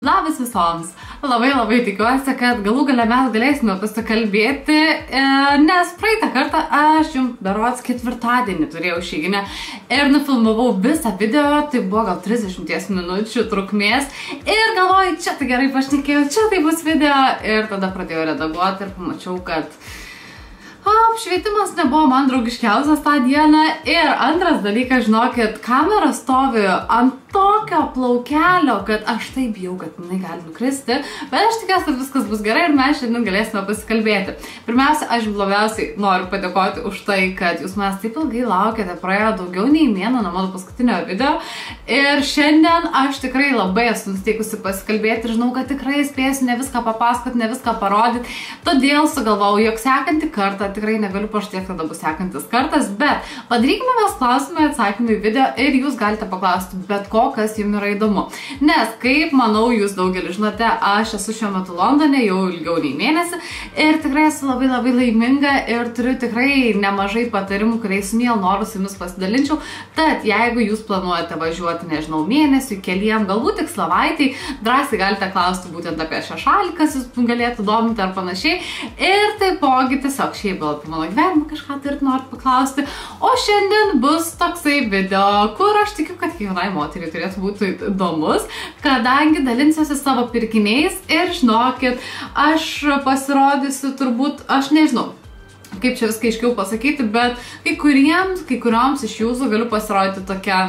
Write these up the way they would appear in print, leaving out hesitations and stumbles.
Labas visoms! Labai tikiuosi, kad galų gale mes galėsime pasikalbėti, nes praeitą kartą aš jums berods ketvirtadienį turėjau išeiginę ir nufilmavau visą video, tai buvo gal 30 minučių trukmės ir galvoju, čia tai gerai pašnekėjau, čia tai bus video ir tada pradėjau redaguoti ir pamačiau, kad apšvietimas nebuvo man draugiškiausias tą dieną ir antras dalykas, žinokit, kamera stovi ant tokio plaukelio, kad aš taip bijau, kad jinai gali nukristi, bet aš tikiuosi, kad viskas bus gerai ir mes šiandien galėsime pasikalbėti. Pirmiausia, aš labiausiai noriu padėkoti už tai, kad jūs mes taip ilgai laukėte, praėjo daugiau nei mėnuo nuo mano paskutinio video ir šiandien aš tikrai labai esu nusteikusi pasikalbėti ir žinau, kad tikrai spėsiu ne viską papasakoti, ne viską parodyti, todėl sugalvojau, jog sekantį kartą tikrai negaliu pažadėti, kada bus sekantis kartas, bet padarykime mes klausimai atsakymai video ir jūs galite paklausti bet ko, kas jums yra įdomu. Nes, kaip manau, jūs daugelį žinote, aš esu šiuo metu Londone jau ilgiau nei mėnesį ir tikrai esu labai laiminga ir turiu tikrai nemažai patarimų, kuriais miel noriu su jumis pasidalinčiau. Tad, jeigu jūs planuojate važiuoti, nežinau, mėnesiui, keliem, galbūt tik savaitei, drąsiai galite klausti būtent apie šią šalį, kas jūs galėtų dominti ar panašiai. Ir taipogi tiesiog šiaip gal apie mano gyvenimą kažką turit norit paklausti. O šiandien bus toksai video, kur aš tikiu, kad kiekvienai moteriai turėtų būti įdomus, kadangi dalinsiuosi savo pirkiniais ir žinokit, aš pasirodysiu turbūt, aš nežinau, kaip čia viską aiškiau pasakyti, bet kai kurioms iš jūsų galiu pasirodyti tokia,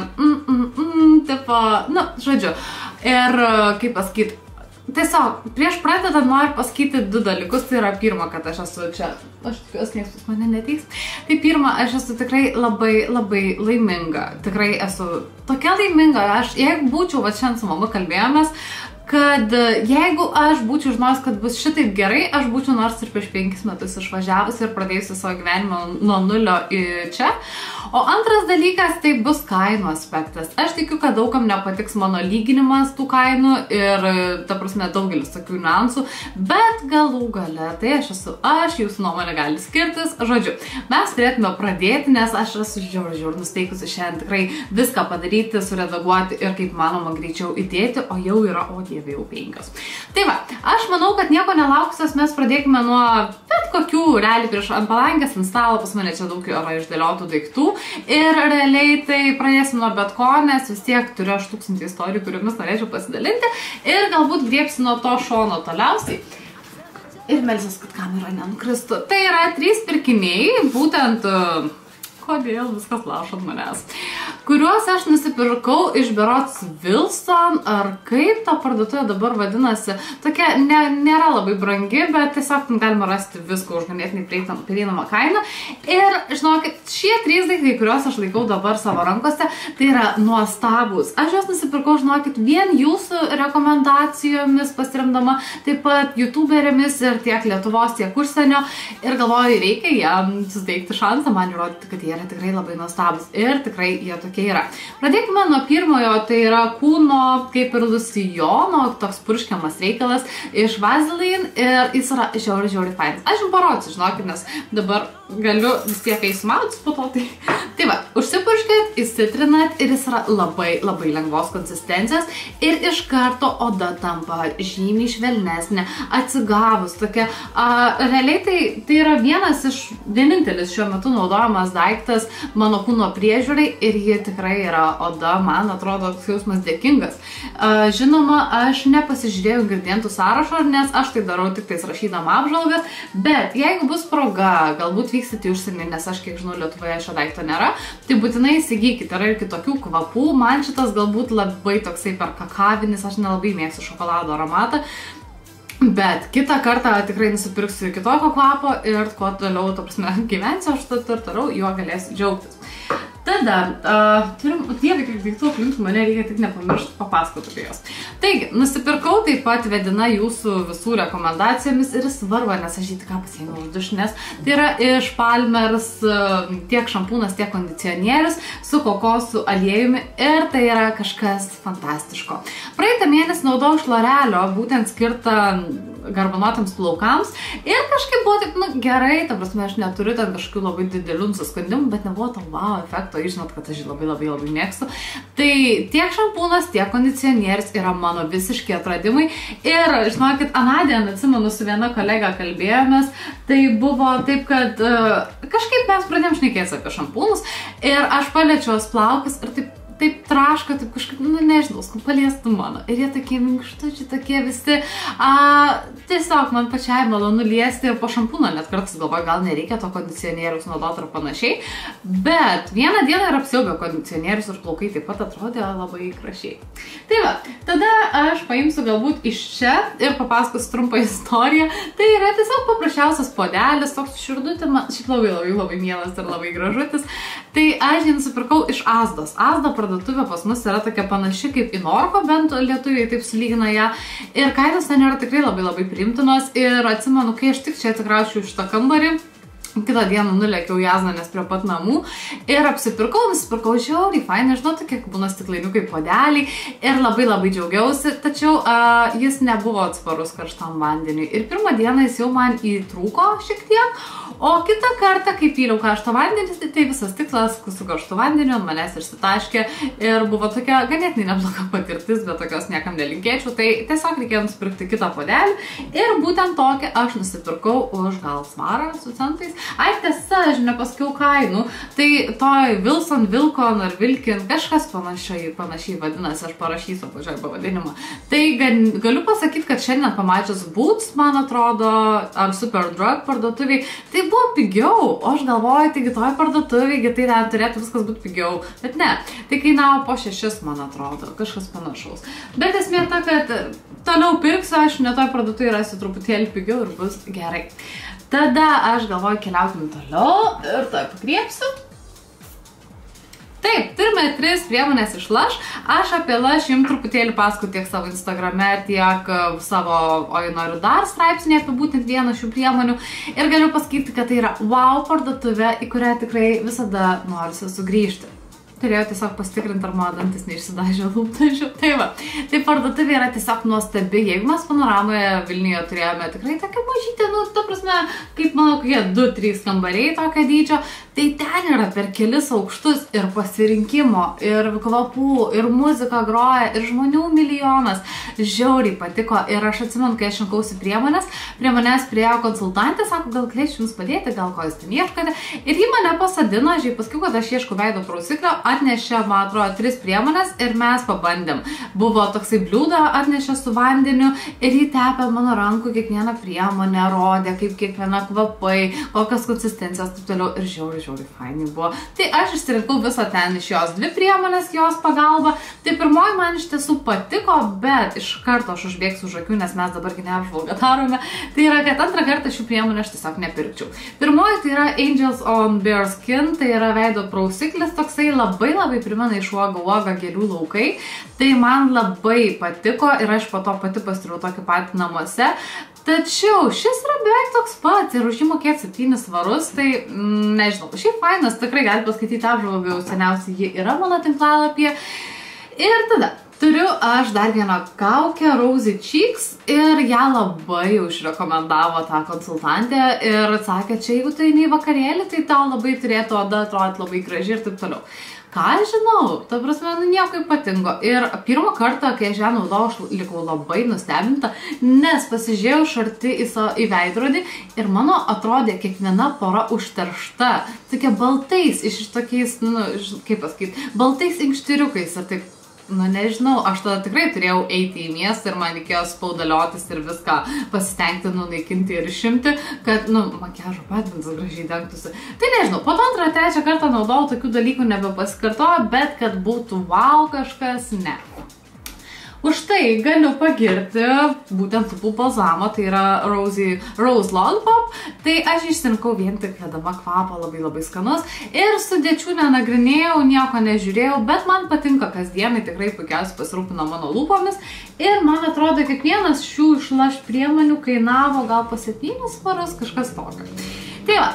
tipo, nu, žodžiu, ir kaip pasakyti, tiesiog, prieš pradedant noriu pasakyti du dalykus, tai yra pirma, kad aš esu čia, aš tikiuosi, niekas pas mane neteis, tai pirma, aš esu tikrai labai laiminga, tikrai esu tokia laiminga, jeigu būčiau, va šiandien su mama kalbėjomės, kad jeigu aš būčiau žinojus, kad bus šitaip gerai, aš būčiau nors ir prieš 5 metus išvažiavusi ir pradėjusi savo gyvenimą nuo nulio į čia. O antras dalykas, tai bus kainų aspektas. Aš tikiu, kad daugam nepatiks mano lyginimas tų kainų ir, ta prasme, daugelis tokių niuansų, bet galų gale, tai aš esu jūsų nuomonė gali skirtis. Žodžiu, mes turėtume pradėti, nes aš esu žiaur nusteikusi šiandien tikrai viską padaryti, suredaguoti ir kaip manoma greičiau įdėti, o jau yra, jau 5. Tai va, aš manau, kad nieko nelaukusios mes pradėkime nuo bet kokių, realiai prieš ant palangės, ant stalo, pas mane čia daug yra išdėliotų daiktų ir realiai tai pradėsim nuo bet ko, nes vis tiek turiu aš 1000 istorijų, kuriomis norėčiau pasidalinti ir galbūt griebsiu nuo to šono toliausiai. Ir melsiuos, kad kamera nenukristų. Tai yra 3 pirkiniai, būtent kodėl viskas laužo ant manęs, kuriuos aš nusipirkau iš berods Wilson, ar kaip ta parduotuvė dabar vadinasi, tokia nėra labai brangi, bet tiesiog galima rasti visko už ganėtinai prieinamą kainą. Ir, žinokit, šie 3 daiktai, kuriuos aš laikau dabar savo rankose, tai yra nuostabūs. Aš juos nusipirkau, žinokit, vien jūsų rekomendacijomis pasiremdama, taip pat youtuberėmis ir tiek Lietuvos, tiek užsienio. Ir galvoju, reikia jam suteikti šansą, man įrodyti, kad jie yra tikrai labai nuostabūs ir tikrai jie tokie yra. Pradėkime nuo pirmojo, tai yra kūno kaip ir lusijono, toks purškiamas reikalas iš Vaseline ir jis yra žiauriai fainas. Aš jums parodysiu, žinokit, nes dabar galiu vis tiek įsimautis po to. Tai va, užsipurškit, įsitrinat ir jis yra labai lengvos konsistencijos ir iš karto oda tampa žymiai švelnesnė, atsigavus tokia. Realiai tai yra vienintelis šiuo metu naudojamas daiktas mano kūno priežiūrai ir ji tikrai yra oda, man atrodo, jausmas dėkingas. Žinoma, aš nepasižiūrėjau ingredientų sąrašo, nes aš tai darau tik tais rašydama apžvalgas, bet jeigu bus proga, galbūt vyksite į užsienį, nes aš kiek žinau, Lietuvoje šio daikto nėra, tai būtinai įsigykite, yra ir kitokių kvapų, man šitas galbūt labai toksai per kakavinis, aš nelabai mėgstu šokolado aromatą, bet kitą kartą tikrai nusipirksiu kitokio kvapo ir kuo toliau, ta prasme, gyvensiu, aš toliau juo galėsiu džiaugtis. Tada, turim tiek daiktų aplink mane, reikia tik nepamiršti papasakoti apie jos. Taigi, nusipirkau taip pat vedina jūsų visų rekomendacijomis ir svarba, nes aš jį tik pasiėmiau už dušinės. Tai yra iš Palmers tiek šampūnas, tiek kondicionierius su kokosų aliejumi ir tai yra kažkas fantastiško. Praeitą mėnesį naudojau iš L'Orealio, būtent skirtą garbanuotams plaukams ir kažkaip buvo taip, nu, gerai, ta prasme, aš neturiu ten kažkokių labai didelių nusiskundimų, bet nebuvo to wow efekto, žinot, kad aš labai mėgstu. Tai tiek šampūnas, tiek kondicionierius yra mano visiški atradimai ir, žinokit, anądien, atsimenu, su viena kolega kalbėjomės, tai buvo taip, kad kažkaip mes pradėjom šnekėti apie šampūnus ir aš paliečiau plaukus ir taip traška, taip kažkaip, nu nežinau, paliestų mano. Ir jie tokie minkštučiai, tokie visi, tiesiog man pačiai malonu liesti ir po šampūno, net kartais galvoju, gal nereikia to kondicionieriaus naudoti ar panašiai, bet vieną dieną ir apsiaubė kondicionierius ir plaukai taip pat atrodė labai gražiai. Tai va, tada aš paimsiu galbūt iš čia ir papasakosiu trumpą istoriją. Tai yra tiesiog paprasčiausias puodelis, toks širdutė, šiaip labai mielas ir labai gražutis. Tai aš jį nusipirkau iš Asdos. Asda parduotuvė pas mus yra tokia panaši kaip į Norko, bent lietuviai taip sulygina ją. Ir kainos ten yra tikrai labai priimtinos. Ir atsimenu, kai aš tik čia atsikraučiau iš tą kambarį, kitą dieną nulėkiau į Asdą, nes prie pat namų ir nusipirkau žiauriai, fainai, žinau, tokie būna stiklainiukai puodeliai ir labai džiaugiausi, tačiau jis nebuvo atsparus karštam vandeniui ir pirmą dieną jis jau man įtrūko šiek tiek, o kitą kartą, kai pyliau karštą vandenį, tai visas tikslas su karštu vandeniu ant manęs išsitaškė ir buvo tokia ganėtinai nebloga patirtis, bet tokios niekam nelinkėčiau, tai tiesiog reikėjo nusipirkti kitą puodelį ir būtent tokį aš nusipirkau už gal svarą su centais. Ai, tiesa, aš nepasakiau kainų, tai toj Wilson, Vilkon ar Vilkin, kažkas panašiai vadinasi, aš parašysiu pačioj pavadinimą. Tai galiu pasakyti, kad šiandien pamačius Boots, man atrodo, ar Superdrug parduotuviai, tai buvo pigiau, o aš galvoju, taigi toj parduotuviai, tai turėtų viskas būti pigiau, bet ne, tai kainavo po 6, man atrodo, kažkas panašaus. Bet esmė ta, kad toliau pirksiu, aš ne toj parduotuvėje rasiu truputėlį pigiau ir bus gerai. Tada aš galvoju, keliaukim toliau ir toj pakriepsiu. Taip, turime 3 priemonės iš Lush. Aš apie Lush jums truputėlį pasakoju tiek savo Instagrame, tiek savo Oi noriu dar straipsnį apie būtent vieną šių priemonių. Ir galiu pasakyti, kad tai yra wow parduotuvė, į kurią tikrai visada norisi sugrįžti. Turėjau tiesiog pasitikrinti, ar mano dantis neišsidažė lūpdažių. Tai va, tai parduotuvė yra tiesiog nuostabi. Jeigu mes Panoramoje Vilniuje turėjome tikrai tokią mažytę, nu, ta prasme, kaip mano kokie 2-3 kambariai tokio dydžio, tai ten yra per kelis aukštus ir pasirinkimo, ir kvapų, ir muzika groja, ir žmonių milijonas. Žiauriai patiko ir aš atsimenu, kai aš rinkausi priemonės, prie manęs priėjo konsultantė, sako, gal galėčiau jums padėti, gal ko jūs ten ieškote. Ir ji mane pasadino, žiai pasakiau, kad aš ieškau veido prausiklio, atnešė, man atrodo, 3 priemonės ir mes pabandėm. Buvo toksai bliūdą atnešė su vandeniu ir jį tepė mano rankų kiekvieną priemonę, rodė, kaip kiekviena kvapai, kokios konsistencijos, taip toliau ir žiauriai fainai buvo. Tai aš išsirinkau visą ten iš jos 2 priemonės, jos pagalba. Tai pirmoji man iš tiesų patiko, bet iš karto aš užbėgsiu už akių, nes mes dabargi neapžvalgą darome. Tai yra, kad antrą kartą šių priemonių aš tiesiog nepirkčiau. Pirmoji tai yra Angels on Bare Skin, tai yra veido prausiklis, toksai labai primena iš uoga gėlių laukai. Tai man labai patiko ir aš po to pati pasirinkau tokį patį namuose. Tačiau šis yra beveik toks pat ir už jį mokėti 7 svarus, tai nežinau, šiaip fainas, tikrai galite paskaityti apžvalgą, jau seniausiai ji yra mano tinklalapyje. Ir tada turiu aš dar vieną kaukę Rosy Cheeks ir ją labai jau išrekomendavo tą konsultantę ir sakė, čia jeigu tai nei vakarėlį, tai tau labai turėtų oda atrodyti labai graži ir taip toliau. Ką aš žinau, ta prasme, nieko ypatingo. Ir pirmą kartą, kai aš ją naudojau, aš likau labai nustebinta, nes pasižiūrėjau šarti į veidrodį ir mano atrodė kiekviena pora užteršta. Tokia baltais, iš tokiais, nu, kaip pasakyti, baltais inkštiriukais ir taip. Nu, nežinau, aš tada tikrai turėjau eiti į miestą ir man reikėjo spaudaliotis ir viską pasistengti nunaikinti ir išimti, kad, nu, makiažo patvintas gražiai dengtųsi. Tai nežinau, po to 2-3 kartą naudojau tokių dalykų nebepasikartoju, bet kad būtų wow kažkas, ne. Už tai galiu pagirti būtent lūpų balzamo, tai yra Rose Lollipop, tai aš išsirinkau vien tik vedama kvapą, labai skanus ir sudėčių nenagrinėjau, nieko nežiūrėjau, bet man patinka kasdienai, tikrai puikiausiai pasirūpino mano lūpomis ir man atrodo, kiekvienas šių iš Lush priemonių kainavo gal po 7 svarus, kažkas tokio. Tai va,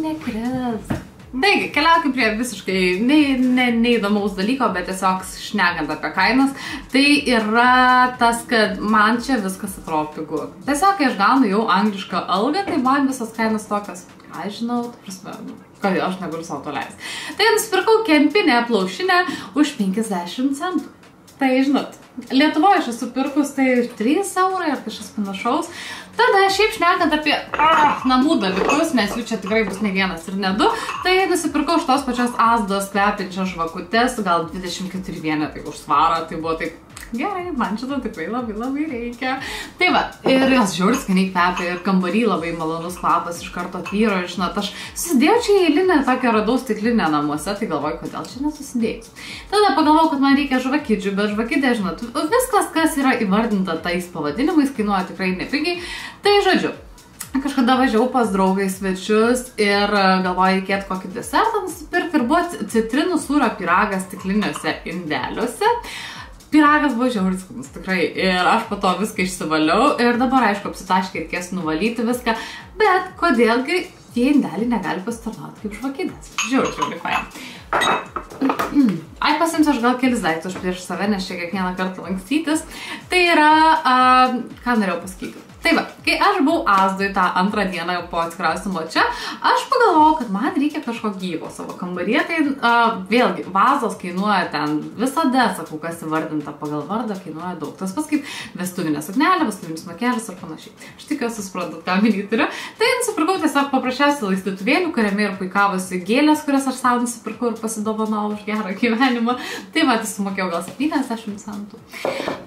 nekris. Taigi, keliaukim prie visiškai neįdomaus dalyko, bet tiesiog šnekant apie kainas, tai yra tas, kad man čia viskas atrodo pigu. Tiesiog, kai aš gaunu jau anglišką algą, tai man visas kainas tokias, ką žinau, prasme, kodėl aš negaliu savo to leisti. Tai nusipirkau kempinę plaušinę už 50 centų. Tai, žinot, Lietuvoje aš esu pirkus tai 3 eurai ar kažkas panašaus. Tada šiaip šnekant apie namų dalykus, nes jų čia tikrai bus ne vienas ir ne 2, tai nusipirkau iš tos pačios Asdos kvepinčios žvakutes, gal 24 vienetai už svarą, tai buvo taip gerai, man šito tikrai labai reikia. Tai va, ir jos žiauriai skaniai kvepia ir kambarį labai malonus kvapas iš karto tvyro, ir žinot, aš susidėjau čia eilinę tokią radau stiklinę namuose, tai galvoju, kodėl čia nesusidėjus. Tada pagalvojau, kad man reikia žvakidžių, bet žvakidė, žinot, viskas, kas yra įvardinta tais pavadinimais, kainuoja tikrai nepigiai. Tai žodžiu, kažkada važiavau pas draugai svečius ir galvoju, reikėtų kokį desertą nusipirkti ir buvo citrinų sūrio pyragas stikliniuose indeliuose. Pyragas buvo žiauriai skanus, tikrai, ir aš po to viską išsivaliau ir dabar, aišku, apsitaškiai reikės nuvalyti viską, bet kodėlgi tie indeliai negali pasitarnauti kaip žvakidės. Žiauriai fain. Ai, pasimsiu aš gal kelis daiktus prieš save, nes čia kiekvieną kartą lankstytis. Tai yra, ką norėjau pasakyti. Tai va, kai aš buvau Asdoj tą antrą dieną jau po atsikraustimo čia, aš pagalvojau, kad man reikia kažko gyvo savo kambaryje, tai vėlgi, vazos kainuoja ten visada, sakau, kas įvardinta pagal vardą, kainuoja daug. Tas pats kaip vestuvinė suknelė, vestuvinis makiažas ir panašiai. Aš tikiuosi suprantat, ką minį turiu. Tai nusipirkau tiesiog paprasčiausiai laistytuvėlių, kuriame ir puikavosi gėlės, kurias aš savo nusipirkau ir pasidovanau už gerą gyvenimą. Tai va, tai sumokėjau gal 70 centų.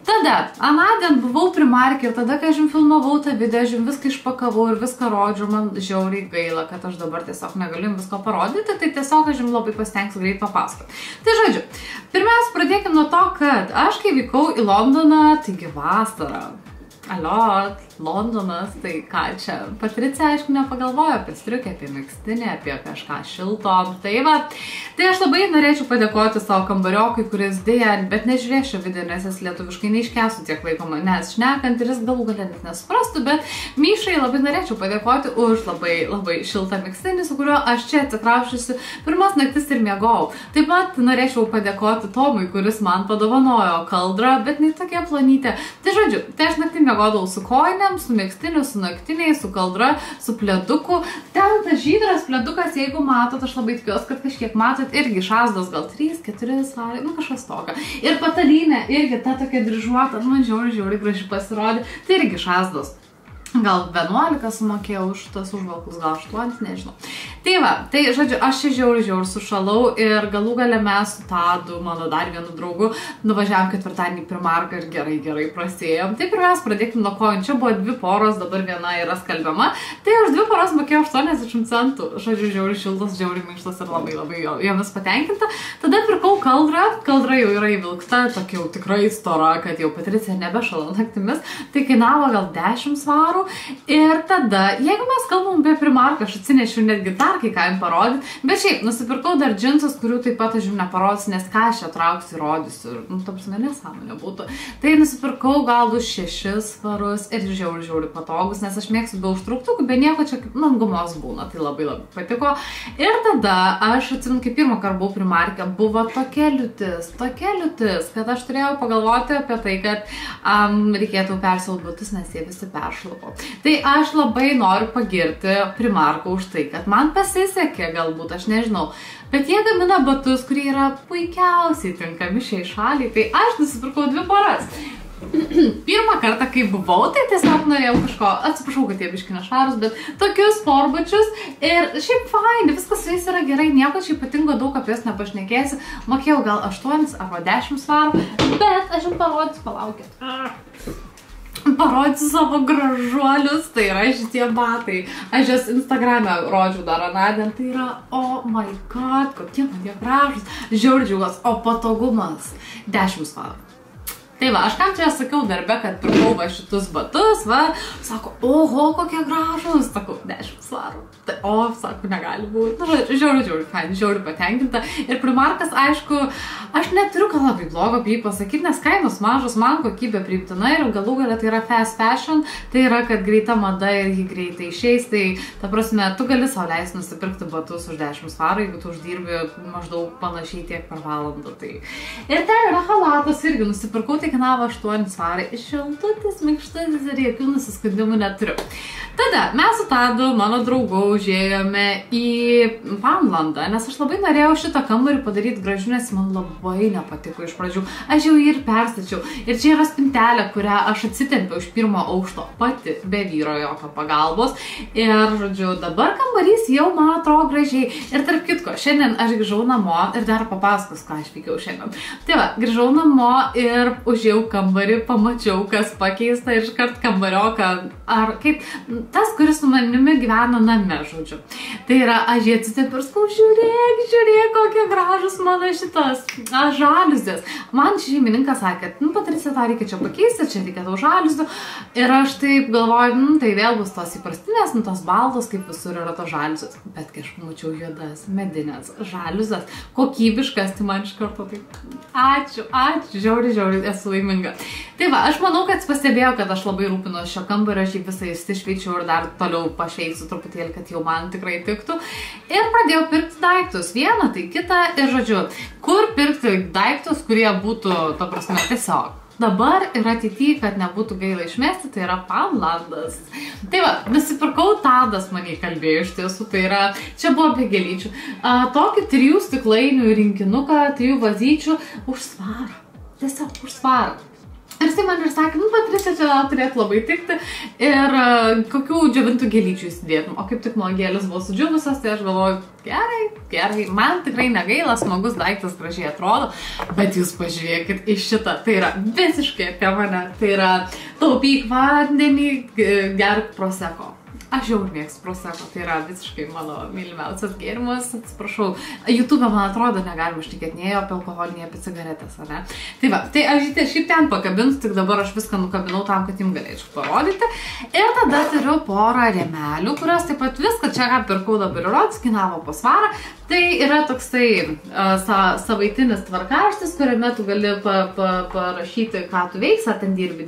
Tada, anądien buvau Primarke ir tada, kai aš filmavau tą video, aš viską išpakavau ir viską rodžiau, man žiauriai gaila, kad aš dabar tiesiog negaliu visko parodyti, tai tiesiog aš labai pasitengsiu greit papasakoti. Tai žodžiu, pirmiausia, pradėkime nuo to, kad aš kai vykau į Londoną, taigi vasarą. Alio, Londonas, tai ką čia? Patricija, aišku, nepagalvojo apie striukę, apie megztinį, apie kažką šilto. Tai va, tai aš labai norėčiau padėkoti savo kambariokui, kuris dėja, bet nežiūrės šio video, nes jis lietuviškai neiškęstų tiek laiko manęs šnekant ir jis galų galę net nesuprastų, bet Myšai labai norėčiau padėkoti už labai šiltą megztinį, su kuriuo aš čia atsikraušusi pirmas naktis ir miegojau. Taip pat norėčiau padėkoti Tomui, kuris man padovanojo kaldrą, bet ne tokia plonytė. Tai žodžiu, tai aš naktį miegodavau su kojinėm, su megztiniu, su naktiniais, su kaldra, su pleduku. Ten tas žydras pledukas, jeigu matot, aš labai tikiuosi, kad kažkiek matot, irgi iš Asdos gal 3-4 svarai, nu kažkas tokia. Ir patalynė, irgi ta tokia dryžuota, man žiauriai graži pasirodė, tai irgi iš Asdos. Gal 11 sumokėjau už tas užvalkus, gal 8, nežinau. Tai va, tai žodžiu, aš čia žiauriai sušalau ir galų gale mes su Tadu, mano dar vienu draugu, nuvažiavom ketvirtadienį į Primarką ir gerai prasėjom. Tai pirmiausia, pradėkime nuo kojų. Čia buvo 2 poros, dabar viena yra skalbiama. Tai už 2 poros mokėjau 80 centų. Žodžiu, žiauriai šiltas, žiauriai minkštas ir labai jomis patenkinta. Tada pirkau kaldrą. Kaldra jau yra įvilkta, tokia jau tikrai stora, kad jau Patricija nebešala naktimis. Tai kainavo gal 10 svarų. Ir tada, jeigu mes kalbam apie Primarką, aš atsinešiu netgi dar kai ką jums parodyti, bet šiaip, nusipirkau dar džinsus, kurių taip pat aš jums neparodysiu, nes ką aš čia trauksiu, rodysiu, nu, ta prasme, nesąmonė būtų. Tai nusipirkau gal 6 svarus ir žiauriai patogus, nes aš mėgstu be užtrauktukų, be nieko čia kaip, nu, gumos būna, tai labai patiko. Ir tada, aš atsimenu, kai pirmą kartą buvau Primarke, buvo tokia liūtis, kad aš turėjau pagalvoti apie tai, kad reikėtų persilbutis, nes jie visi peršlapo. Tai aš labai noriu pagirti Primarką už tai, kad man pasisekė, galbūt, aš nežinau, bet jie gamina batus, kurie yra puikiausiai tinkami šiai šaliai, tai aš nusipirkau 2 poras. Pirmą kartą, kai buvau, tai tiesiog norėjau kažko, atsiprašau, kad jie biški nešvarūs, bet tokius sportbačius ir šiaip faini, viskas su jais yra gerai, nieko čia ypatingo daug apie jas nepašnekėsi, mokėjau gal 8 arba 10 svarų, bet aš jums parodysiu, palaukit. Parodysiu savo gražuolius, tai yra šitie batai. Aš jas Instagrame rodžiau dar anądien, tai yra, oh my god, kokie man jie gražus, žiauriai džiaugiuosi, o patogumas 10 svarų. Tai va, aš kam čia sakiau darbe, kad pirkau va šitus batus, va, sako, oho, kokie gražus, sakau, 10 svarų. Tai, sako, negali būti. Na, žiauri, fain, žiauri patenkinta. Ir Primarkas, aišku, aš neturiu ką labai blogo apie jį pasakyti, nes kainos mažos, man kokybė priimtina ir galų galia tai yra fast fashion, tai yra, kad greita mada ir jį greitai išeis, tai, ta prasme, tu gali sau leisti nusipirkti batus už 10 svarų, jeigu tu uždirbi maždaug panašiai tiek per valandą. Tai. Ir ten yra halatas irgi, nusipirkau, tai kainavo 8 svarai, šiltutis, minkštutis ir jokių nusiskundimų neturiu. Tada mes su Tadu, mano draugu, užėjome į Pamlandą, nes aš labai norėjau šitą kambarį padaryti gražiu, nes man labai nepatiko iš pradžių. Aš jau jį ir perstačiau. Ir čia yra spintelė, kurią aš atsitempiau iš 1. aukšto pati, be vyro jokio pagalbos. Ir, žodžiu, dabar kambarys jau man atrodo gražiai. Ir tarp kitko, šiandien aš grįžau namo ir dar papasakos, ką aš veikiau šiandien. Tai va, grįžau namo ir užėjau kambarį, pamačiau, kas pakeista ir iškart kambarioką. Ar kaip tas, kuris su manimi gyveno name, žodžiu. Tai yra, aš jį atsitep ir skau, žiūrėk, kokie gražus mano šitas žaliuzės. Man šeimininkas sakė, Patricija, tą reikia čia pakeisti, čia reikia tau žaliuzių. Ir aš taip galvoju, tai vėl bus tos įprastinės, tos baltos, kaip visur yra tos žaliuzės. Bet kai aš pamačiau juodas, medinės žaliuzės, kokybiškas, tai man iš karto taip, ačiū, žiauri, esu laiminga. Tai va, aš manau, kad pastebėjau, kad aš labai rūpinu šio kambario, aš jį visą išsišveičiau ir dar toliau pašveisiu truputėlį, kad jau man tikrai tiktų. Ir pradėjau pirkti daiktus, vieną, tai kitą. Ir žodžiu, kur pirkti daiktus, kurie būtų, ta prasme, tiesiog. Dabar ir ateityje, kad nebūtų gaila išmesti, tai yra Pamlandas. Tai va, nusipirkau, Tadas mane kalbėjo iš tiesų, tai yra, čia buvo be gėlyčių. Tokį 3 stiklainių rinkinuką, 3 vazyčių už svarą. Tiesiog už svarą. Ir jisai man ir sakė, Patricija, čia turėtų labai tikti ir kokių džiovintų gėlyčių įsidėtum. O kaip tik mano gėlės buvo sudžiuvusios, tai aš galvoju, gerai, man tikrai negaila, smagus daiktas gražiai atrodo, bet jūs pažiūrėkit į šitą, tai yra visiškai apie mane, tai yra taupyk vandenį, gerk proseko. Aš jau mėgstu proseko, tai yra visiškai mano mylimiausias gėrimas, atsiprašau. YouTube, man atrodo, negalima šnekėti nei apie alkoholį, nei apie cigaretės, ar ne? Tai va, tai aš šiaip ten pakabinsiu, tik dabar aš viską nukabinau tam, kad jums galėčiau parodyti. Ir tada turiu porą rėmelių, kurios taip pat viską čia, ką pirkau dabar ir rodys, kainavo po svarą. Tai yra toksai savaitinis tvarkaraštis, kuriame tu gali parašyti, ką tu veiksi, ar ten dirbi,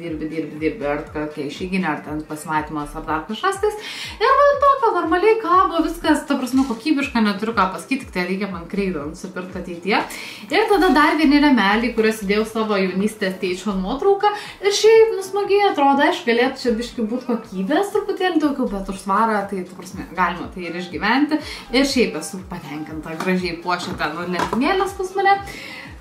ar kokia išeiginė, ar ten pasimatymas, ar dar kažkas tais. Ir man tokio normaliai kabo, viskas, ta prasme, kokybiška, neturiu ką pasakyti, tik tai reikia man kreidą nusipirkti ateityje. Ir tada dar vieni rėmeliai, kuriuos įdėjau savo jaunystės tėčio nuotrauką. Ir šiaip, smagiai atrodo, aš galėtų čia biškai būti kokybės truputėlį daugiau, bet už svarą, tai, ta prasme, galima tai ir išgyventi. Ir šiaip esu patenkinta, gražiai puošia ten lentynėlės pas mane.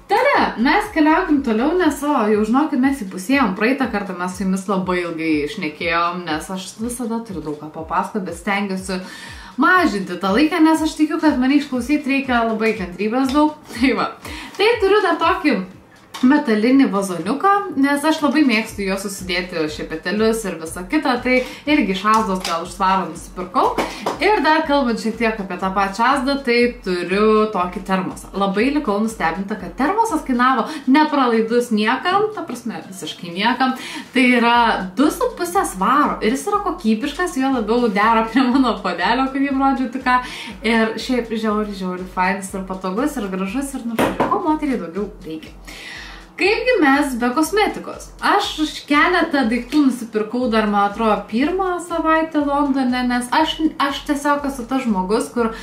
Tada mes keliaukim toliau, nes, jau žinokit, mes įpusėjom. Praeitą kartą mes su jumis labai ilgai šnekėjom, nes aš visada turiu daug ką papasakoti, bet stengiuosi mažinti tą laiką, nes aš tikiu, kad mane išklausyti reikia labai kantrybės daug. Tai va. Tai turiu dar tokį metalinį vazoniuką, nes aš labai mėgstu juos susidėti šepetelius ir visą kitą, tai irgi šazdos gal už svarą nusipirkau. Ir dar kalbant šiek tiek apie tą pačią šazdą, tai turiu tokį termosą. Labai likau nustebinta, kad termosas kainavo nepralaidus niekam, ta prasme visiškai niekam, tai yra 2,5 svaro ir jis yra kokybiškas, jo labiau dera prie mano puodelio, kaip jums rodžiu tik ką. Ir šiaip žiauri fainas ir patogus ir gražus ir ko moteriai daugiau reikia. Kaipgi mes be kosmetikos? Aš keletą daiktų nusipirkau dar, man atrodo, 1 savaitę Londone, nes aš tiesiog esu tas žmogus, kur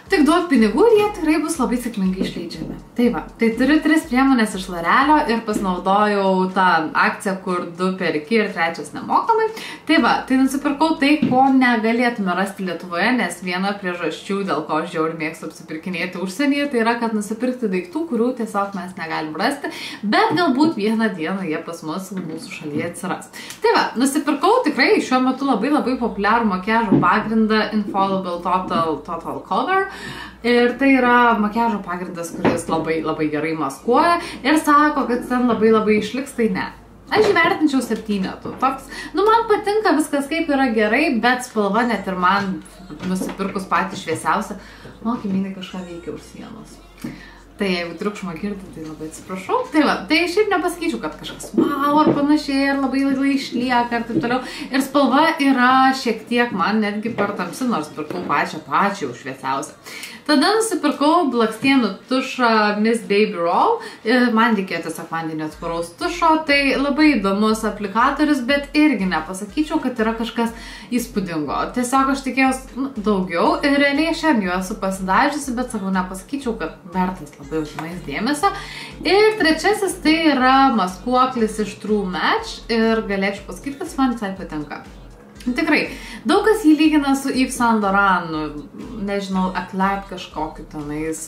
tik duok pinigų ir jie tikrai bus labai sėkmingai išleidžiami. Tai va, tai turiu 3 priemonės iš L'Orealio ir pasinaudojau tą akciją, kur 2 perki ir 3 nemokamai. Tai va, tai nusipirkau tai, ko negalėtume rasti Lietuvoje, nes viena priežasčių, dėl ko aš žiauriai mėgstu apsipirkinėti užsienyje, tai yra, kad nusipirkti daiktų, kurių tiesiog mes negalim rasti, bet galbūt vieną dieną jie pas mus mūsų šalyje atsiras. Tai va, nusipirkau tikrai šiuo metu labai populiarų makiažo pagrindą Infallible Total Cover. Ir tai yra makiažo pagrindas, kuris labai gerai maskuoja ir sako, kad ten labai išliks, tai ne. Aš įvertinčiau 7. Toks, man patinka viskas kaip yra gerai, bet spalva net ir man nusipirkus patį šviesiausią, kaimynai kažką veikia už sienos. Tai jeigu triukšmą girdi, tai labai atsiprašau. Tai va, tai šiaip nepasakyčiau, kad kažkas wow ar panašiai, ir labai išlieka ir taip toliau. Ir spalva yra šiek tiek man netgi per tamsi, nors pirkau pačią jau šviesiausią. Tada nusipirkau blakstienų tušą Miss Baby Roll. Man reikėjo tiesiog vandenio atsparaus tušo. Tai labai įdomus aplikatorius, bet irgi nepasakyčiau, kad yra kažkas įspūdingo. Tiesiog aš tikėjausi daugiau ir realiai šiandien jau esu pasidažiusi, bet sakau, nepasakyčiau, kad vertas labai užmais dėmesio. Ir trečiasis tai yra maskuoklis iš True Match ir galėčiau pasakyti, kad man visai patinka. Tikrai, daug kas jį lygina su Yves Saint Laurent, nežinau, Eclat kažkokiu tenais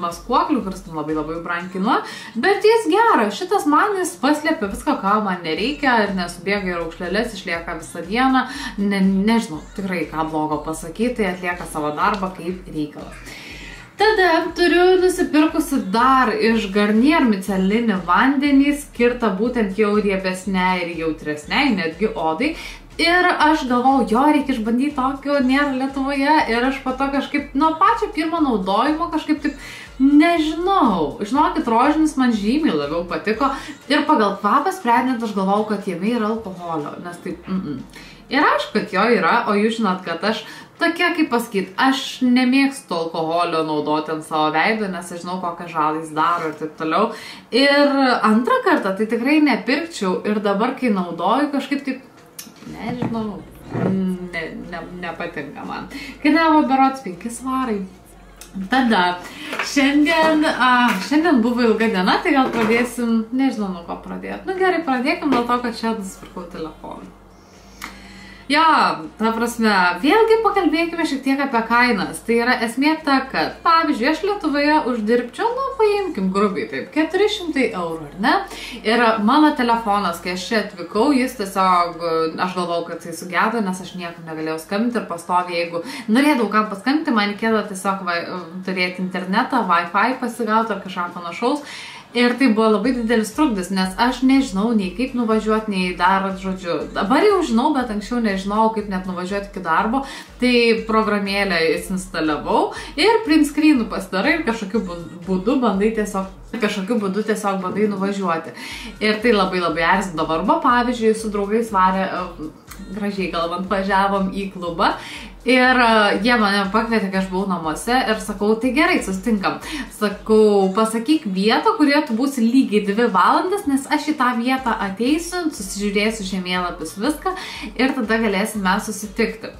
maskuokliu, kuris tam labai branginuoja, bet jis geras, šitas man jis paslėpia viską, ką man nereikia, ir nesubėga į raukšlelės, išlieka visą dieną, nežinau, tikrai ką blogo pasakyti, atlieka savo darbą kaip reikalas. Tada turiu nusipirkusi dar iš Garnier micelinį vandenį, skirtą būtent jau riebesnei ir jautresnei, netgi odai. Ir aš galvau, jo, reikia išbandyti tokio, nėra Lietuvoje. Ir aš po to kažkaip, nuo pačio pirmo naudojimo kažkaip taip, nežinau. Žinokit, rožinis man žymiai labiau patiko. Ir pagal kvapą sprendžiant, aš galvau, kad jame yra alkoholio. Nes taip, Ir aišku, kad jo yra, o jūs žinot, kad aš tokia, kaip pasakyti, aš nemėgstu alkoholio naudoti ant savo veido, nes aš žinau, kokią žalą jis daro ir taip toliau. Ir antrą kartą tai tikrai nepirkčiau. Ir dabar, kai naudoju, kažkaip taip, nežinau, nepatinka man. Kainavo berods 5 svarai. Tada, šiandien buvo ilga diena, tai gal pradėsim, nežinau, nuo ko pradėti. Nu gerai, pradėkim dėl to, kad čia nusipirkau telefoną. Jo, ta prasme, vėlgi pakalbėkime šiek tiek apie kainas. Tai yra esmė ta, kad, pavyzdžiui, aš Lietuvoje uždirbčiau, nu, paimkim grubiai taip, 400 eurų, ar ne? Ir mano telefonas, kai aš čia atvykau, jis tiesiog, aš galvau, kad jis sugedo, nes aš niekam negalėjau skambinti ir pastoviai, jeigu norėdavau kam paskambinti, man reikėdavo tiesiog turėti internetą, Wi-Fi pasigauti ar kažką panašaus. Ir tai buvo labai didelis trukdis, nes aš nežinau nei kaip nuvažiuoti, nei dar, žodžiu, dabar jau žinau, bet anksčiau nežinau, kaip net nuvažiuoti iki darbo, tai programėlę įsinstaliavau ir print screenų pasidarai ir kažkokiu būdu bandai tiesiog nuvažiuoti. Ir tai labai erzindavo. Arba, pavyzdžiui, su draugais varė, gražiai kalbant, važiavom į klubą ir jie mane pakvietė, kai aš buvau namuose ir sakau, tai gerai, susitinkam. Sakau, pasakyk vietą, kurioje tu būsi lygiai 2 valandas, nes aš į tą vietą ateisiu, susižiūrėsiu žemėlapius viską ir tada galėsim mes susitikti.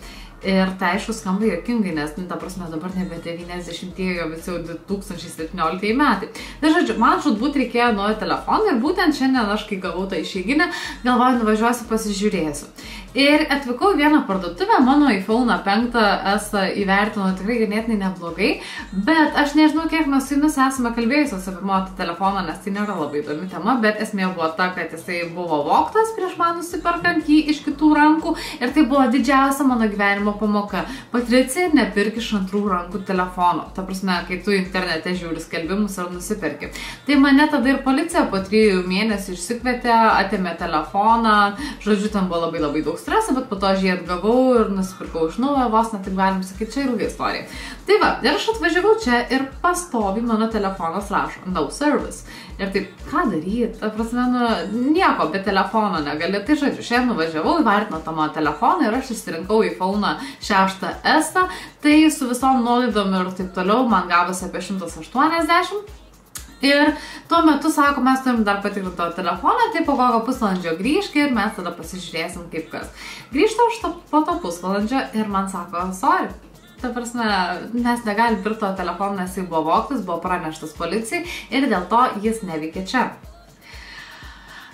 Ir tai aišku skamba juokingai, nes, ta prasme, dabar nebe 90-ieji, o visi jau 2017 metai. Tai žodžiu, man žudbūt reikėjo naujo telefono ir būtent šiandien aš, kai gavau tą išeiginę, galvoju, nuvažiuosiu, pasižiūrėsiu. Ir atvykau į vieną parduotuvę, mano iPhone 5S įvertino tikrai ganėtinai neblogai, bet aš nežinau, kiek mes su jumis esame kalbėjusios apie mano telefoną, nes tai nėra labai įdomi tema, bet esmė buvo ta, kad jisai buvo vogtas prieš man nusiperkant jį iš kitų rankų ir tai buvo didžiausia mano gyvenimo pamoka. Patricija, nepirk iš antrų rankų telefono. Ta prasme, kai tu internete žiūri skelbimus ar nusiperki. Tai mane tada ir policija po 3 mėnesių išsikvietė, atėmė telefoną, žodžiu, ten buvo labai daug streso, bet po to aš jį atgavau ir nusipirkau iš naujo, vos net taip galim sakyti, čia ilga istorija. Tai va, ir aš atvažiavau čia ir pastoviai mano telefonas rašo, no service. Ir taip, ką daryti? Ta prasme, nieko, be telefono negali. Tai žodžiu, šiandien nuvažiavau, įvertino tą mano telefoną ir aš išsirinkau iPhone 6S, tai su visom nuolaidom ir taip toliau man gavosi apie 180. Ir tuo metu, sako, mes turim dar patikrinti to telefoną, tai po kokio pusvalandžio grįžk ir mes tada pasižiūrėsim kaip kas. Grįžtau aš po to pusvalandžio ir man sako, sorry. Ta prasme, mes negalim pirkti to telefoną, nes jis buvo vogtas, buvo praneštas policijai ir dėl to jis neveikia čia.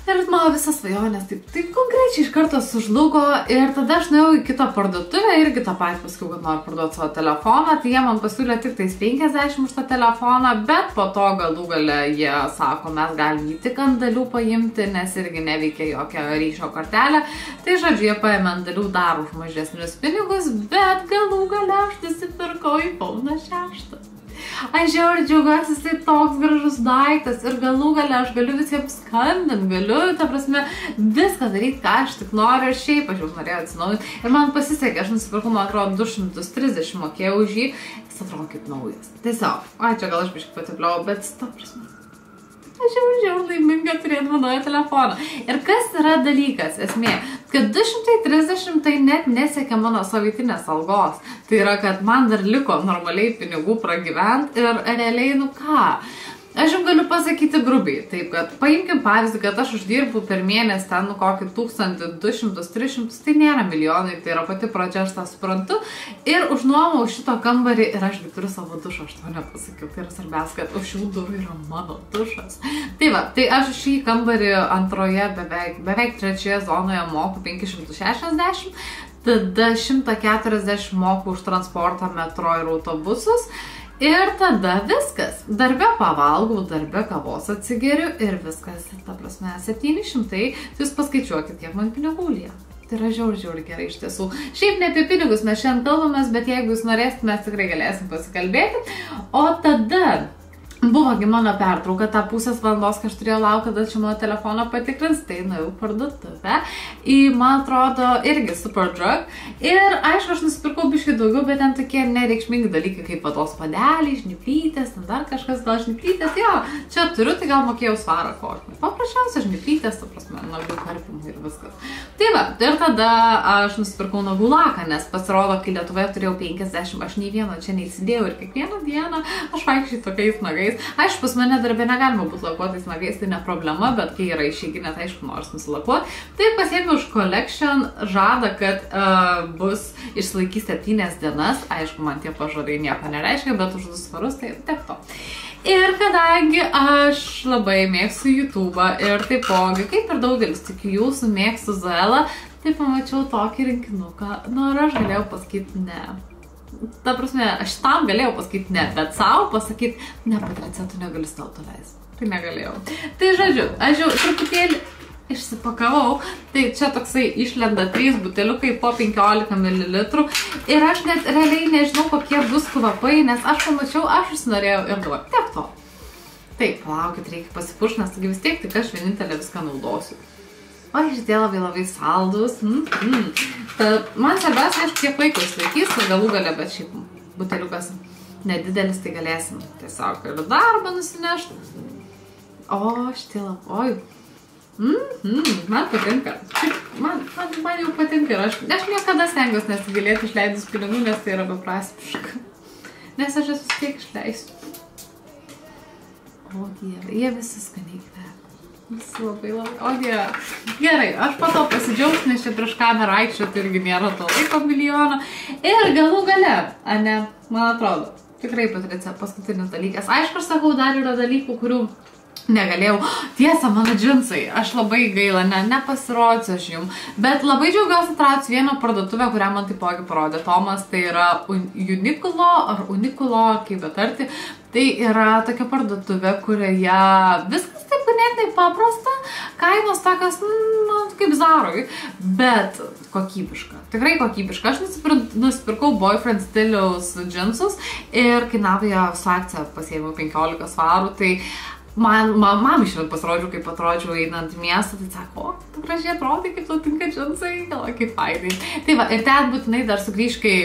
Ir mano visas svajonės taip konkrečiai iš karto sužlugo ir tada aš nuėjau į kitą parduotuvę irgi tą patį pasakiau, kad noriu parduoti savo telefoną, tai jie man pasiūlė tik tais 50 už tą telefoną, bet po to galų gale jie sako, mes galim jį tik ant dalių paimti, nes irgi neveikia jokia ryšio kortelė. Tai žodžiu, jie paėmė ant dalių dar už mažesnius pinigus, bet galų gale aš nusipirkau iPhone 6. aš jau ir džiaugiuosi, tai toks gražus daiktas ir galų gale aš galiu visiems skambinti, galiu, ta prasme, viską daryti, ką aš tik noriu ir šiaip aš jau norėjau atsinaujinti. Ir man pasisekė, aš nusipirkau, man atrodo, 230 mokėjau už jį, jis atrodo kaip naujas. Tiesiog, čia gal aš biškai patipliau, bet ta prasme. Aš jau laiminga turėti naują telefoną. Ir kas yra dalykas, esmė, kad 230 tai net nesiekia mano savaitinės algos. Tai yra, kad man dar liko normaliai pinigų pragyvent ir realiai, nu ką. Aš jums galiu pasakyti grubiai, taip, kad paimkim pavyzdį, kad aš uždirbu per mėnesį ten kokį 1200-300, tai nėra milijonai, tai yra pati pradžia, aš tą suprantu. Ir užnuomau šito kambarį ir aš turiu savo dušą, aš to nepasakiau, tai yra svarbiausia, kad už šių durų yra mano dušas. Tai va, tai aš šį kambarį antroje, beveik trečioje zonoje moku 560, tada 140 moku už transportą, metro ir autobusus. Ir tada viskas. Darbe pavalgau, darbe kavos atsigeriu ir viskas. Ta prasme, 700, tai jūs paskaičiuokit, kiek man pinigų lieka. Tai yra žiauriai gerai iš tiesų. Šiaip ne apie pinigus mes šiandien kalbamės, bet jeigu jūs norėsit, mes tikrai galėsim pasikalbėti. O tada buvogi mano pertrauka, tą pusės valandos, kai aš turėjau laukti, kada čia mano telefoną patikrins, tai nuėjau parduotuvę į, man atrodo, irgi Superdrug. Ir aišku, aš nusipirkau biškai daugiau, bet ten tokie nereikšmingi dalykai, kaip vatos padeliai, žnyplytės, ten dar kažkas, gal žnyplytės, jo, čia turiu, tai gal mokėjau svarą kokį. Paprasčiausia žnyplytės, ta prasme, nagų karpimai ir viskas. Tai va, ir tada aš nusipirkau nagų laką, nes pasirodo, kai Lietuvoje turėjau 50, aš nei vieno čia neįsidėjau ir kiekvieną dieną aš vaikščiai tokiais nagais. Aišku, pas mane darbė negalima būti lakuotais nagais, tai ne problema, bet kai yra išeiginė, tai aišku, nors nusilakuoti. Tai pasiėmiau už Collection, žada, kad bus išlaikys 7 dienas. Aišku, man tie pažadai nieko nereiškia, bet už 2 svarus tai tiek to. Ir kadangi aš labai mėgstu YouTube'ą ir taipogi, kaip ir daugelis tikiu jūsų mėgstu Zoelą, tai pamačiau tokį rinkinuką. Nu, ir aš galėjau pasakyti ne. Ta prasme, aš tam galėjau pasakyti ne, bet savo pasakyti, ne, Patricija, tu negali sau to leisti. Tai negalėjau. Tai žodžiu, aš jau truputėlį išsipakavau, tai čia toksai išlenda 3 buteliukai po 15 ml ir aš net realiai nežinau, kokie bus kvapai, nes aš pamačiau, aš užsinorėjau ir dabar, tiek to. Taip, palaukit, reikia pasipuršti, nes taigi vis tiek tik aš vienintelė viską naudosiu. O šitie labai saldus. Man svarbiausia, aišku, kiek laiko išlaikys, galų gale, bet šiaip buteliukas nedidelis, tai galėsim tiesiog ir darbą nusinešti. O šitie labai, man patinka. Man jau patinka ir aš niekada stengiuosi nesigailėti išleidus pinigų, nes tai yra beprasmiška. Nes aš esu tiek išleisiu. O dieve, jie visi skaniai kvepia. Visi labai, o dieve. Gerai, aš po to pasidžiaugsiu, nes čia prieš kamerą aikščioti irgi nėra to laiko milijono. Ir galų gale, ane, man atrodo, tikrai, Patricija, paskutinis dalykas. Aišku, aš sakau, dar yra dalykų, kurių negalėjau. Tiesa, mano džinsai, aš labai gaila, nepasirodysiu aš jums, bet labai džiaugiuosi atradus vieną parduotuvę, kurią man taipogi parodė Tomas, tai yra Uniqlo ar Uniqlo, kaip betarti. Tai yra tokia parduotuvė, kurioje viskas taip ganėtinai paprasta, kainos tokios, kaip Zaroj, bet kokybiška. Tikrai kokybiška. Aš nusipirkau Boyfriend stiliaus džinsus ir kainavo jie su akcija pasiėmiau 15 svarų, tai man šiandien pasirodžiau, kaip atrodžiau einant į miestą, tai sako, o, tu gražiai atrodai, kaip tau tinka džinsai, gal, kaip fainai. Tai va, ir ten būtinai dar sugrįž, kai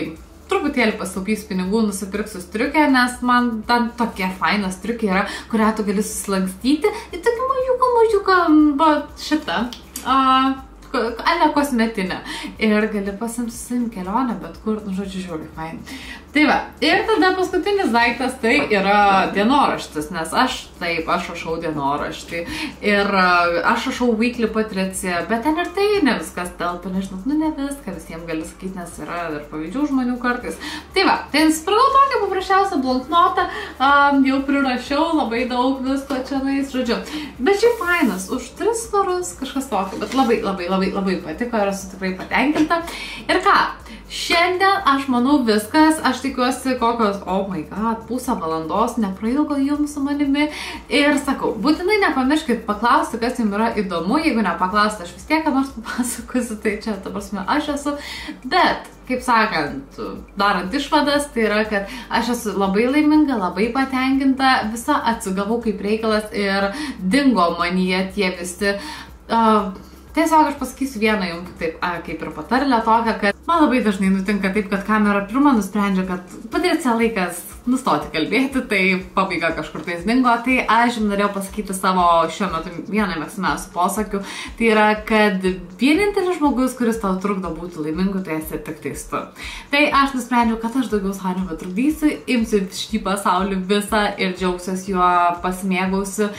truputėlį pasaupys pinigų, nusipirksiu striukę, nes man ten tokia faina striukė yra, kurią tu gali susilankstyti. Tai tokia mažiuka, šita, ale kosmetinė. Ir gali pasimsim kelionę, bet kur, žodžiu, žiūri, fainai. Tai va, ir tada paskutinis daiktas tai yra dienoraštis, nes aš rašau dienoraštį ir aš rašau Weekly Patricija, bet ten ir tai ne viskas telpa, nežinau, ne viską visiems gali sakyti, nes yra ir pavyzdžių žmonių kartais. Tai va, tai nusipirkau tokią paprasčiausią blanknotą, jau prirašiau labai daug visko čia nais, žodžiu. Bet šiaip fainas, už 3 svarus kažkas tokio, bet labai patiko ir esu tikrai patenkinta. Ir ką, šiandien aš manau viskas, aš tikiuosi kokios, oh my god, pusę valandos, neprailgo jums su manimi, Ir sakau, būtinai nepamirškit paklausti, kas jums yra įdomu, jeigu nepaklausti, aš vis tiek ką nors papasakosiu, tai čia, ta prasme, aš esu, bet, kaip sakant, darant išvadas, tai yra, kad aš esu labai laiminga, labai patenkinta, visa atsigavau kaip reikalas ir dingo manyje tie visi. Tiesiog aš pasakysiu vieną jums taip, kaip ir patarlę tokią, kad man labai dažnai nutinka taip, kad kamera pirma nusprendžia, kad Patricija laikas nustoti kalbėti, tai pabaiga kažkur tais dingo, tai aš jums norėjau pasakyti savo šiuo metu vieną mėgstamiausių posakių, tai yra, kad vienintelis žmogus, kuris tau trukdo būti laimingu, tai esi tik tais tu. Tai aš nusprendžiau, kad aš daugiau sau nebetrukdysiu, imsiu šį pasaulį visą ir džiaugsiuos juo, pasimėgausiu.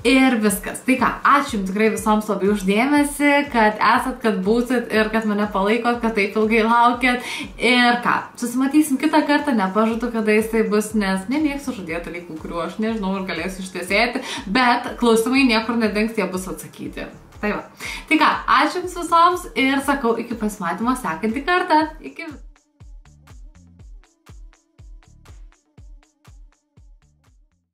Ir viskas. Tai ką, ačiū jums tikrai visoms labai uždėmesi, kad esat, kad būsit ir kad mane palaikot, kad taip ilgai laukėt. Ir ką, susimatysim kitą kartą, nepažadu, kada jisai bus, nes nemėgstu žadėti dalykų, kuriuo aš nežinau ir galėsiu ištiesėti, bet klausimai niekur nedings, jie bus atsakyti. Tai va. Tai ką, ačiū jums visoms ir sakau, iki pasimatymo sekantį kartą. Iki.